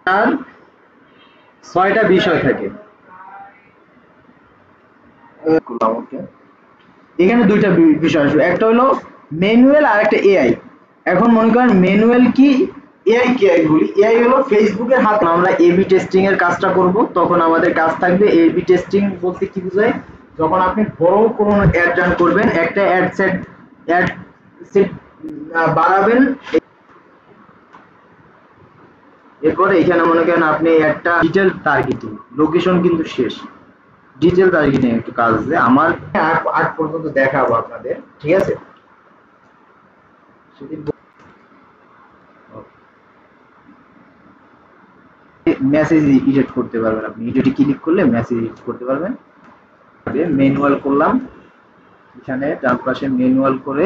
আর 6টা বিষয় থাকে। এখানে দুইটা বিষয় আসবে, একটা হলো ম্যানুয়াল আর একটা এআই। এখন মনে করেন ম্যানুয়াল কি, এআই কি বলি, এআই হলো ফেসবুকের হাত। আমরা এবি টেস্টিং এর কাজটা করব, তখন আমাদের কাজ থাকবে এবি টেস্টিং বলতে কি বোঝায়, যখন আপনি বড় কোনো অ্যাড রান করবেন, একটা অ্যাড সেট বাড়াবেন, এরপরে এখানে মনে করেন আপনি একটা ডিটেল টার্গেটিং, লোকেশন কিন্তু শেষ, ডিটেল টার্গেটিং একটু কাজ আছে আমার, আট পর্যন্ত দেখাবো আপনাদের, ঠিক আছে। মেসেজ এডিট করতে পারবেন, আপনি এডিটে ক্লিক করলে মেসেজ এডিট করতে পারবেন। ম্যানুয়াল করলাম, এখানে ডান পাশে ম্যানুয়াল করে